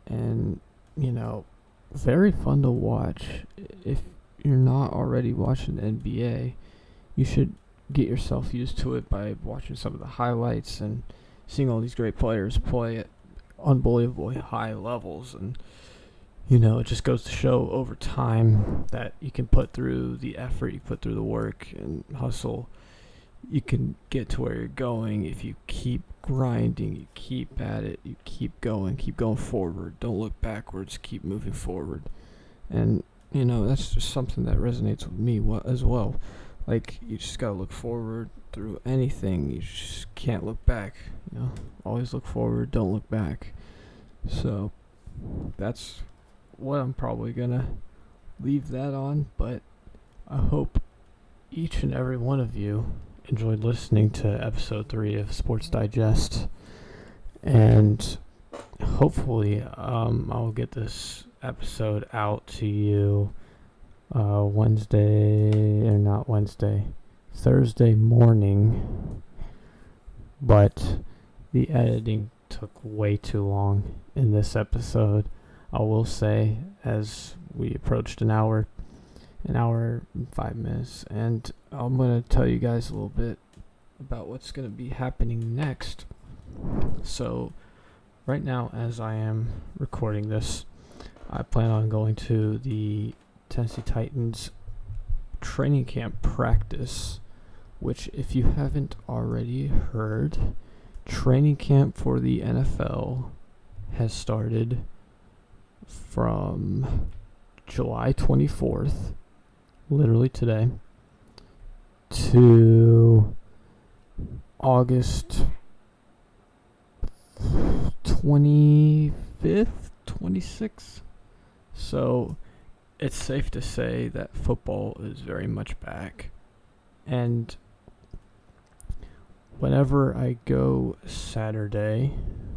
A: and, very fun to watch. If you're not already watching the NBA, you should get yourself used to it by watching some of the highlights and seeing all these great players play at unbelievably high levels. And, it just goes to show over time that you can put through the effort, you put through the work and hustle. You can get to where you're going if you keep grinding, you keep at it, you keep going forward. Don't look backwards, keep moving forward. And, that's just something that resonates with me as well. Like, you just gotta look forward through anything. You just can't look back. Always look forward, don't look back. So that's what I'm probably gonna leave that on. But I hope each and every one of you enjoyed listening to episode 3 of Sports Digest, and hopefully I'll get this episode out to you Thursday morning, but the editing took way too long in this episode. I will say, as we approached an hour and 5 minutes, and I'm going to tell you guys a little bit about what's going to be happening next. So right now, as I am recording this, I plan on going to the Tennessee Titans training camp practice, which, if you haven't already heard, training camp for the NFL has started from July 24th, literally today, to August 25th, 26th. So it's safe to say that football is very much back. And whenever I go Saturday,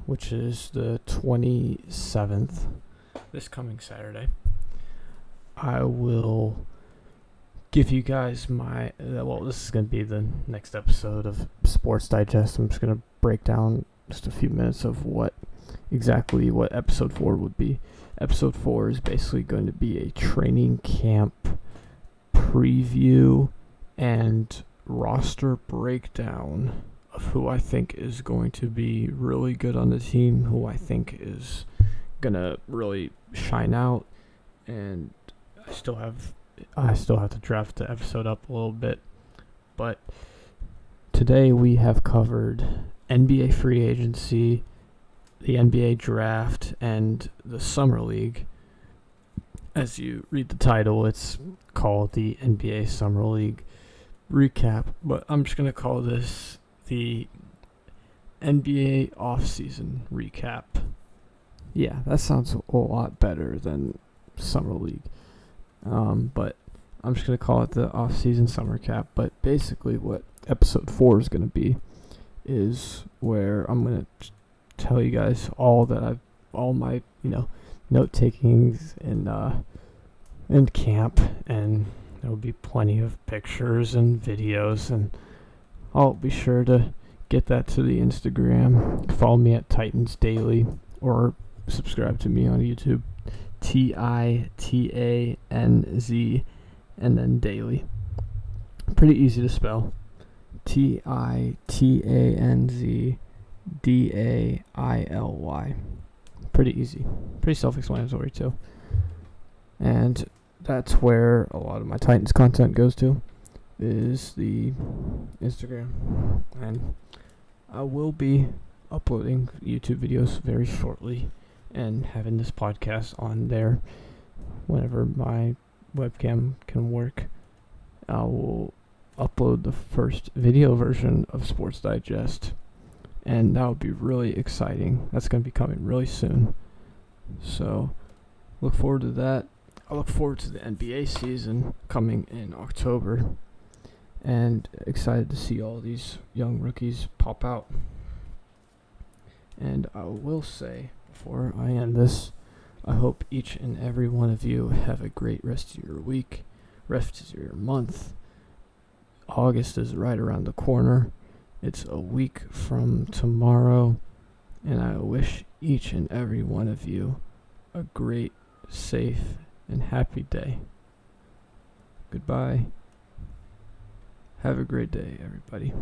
A: which is the 27th, this coming Saturday, I will give you guys this is going to be the next episode of Sports Digest. I'm just going to break down just a few minutes of what episode 4 would be. Episode 4 is basically going to be a training camp preview and roster breakdown of who I think is going to be really good on the team, who I think is going to really shine out, and I still have to draft the episode up a little bit. But today we have covered NBA free agency, the NBA draft, and the Summer League. As you read the title, it's called the NBA Summer League Recap, but I'm just going to call this the NBA Offseason Recap. Yeah, that sounds a lot better than Summer League. But I'm just going to call it the Offseason Summer Cap. But basically what episode 4 is going to be is where I'm going to tell you guys all my note takings in camp, and there will be plenty of pictures and videos, and I'll be sure to get that to the Instagram. Follow me at Titans Daily, or subscribe to me on YouTube, TITANZ, and then Daily. Pretty easy to spell. TITANZ DAILY. Pretty easy. Pretty self-explanatory too. And that's where a lot of my Titans content goes to, is the Instagram. And I will be uploading YouTube videos very shortly and having this podcast on there whenever my webcam can work. I will upload the first video version of Sports Digest, and that would be really exciting. That's going to be coming really soon. So look forward to that. I look forward to the NBA season coming in October, and excited to see all these young rookies pop out. And I will say, before I end this, I hope each and every one of you have a great rest of your week, rest of your month. August is right around the corner. It's a week from tomorrow, and I wish each and every one of you a great, safe, and happy day. Goodbye. Have a great day, everybody.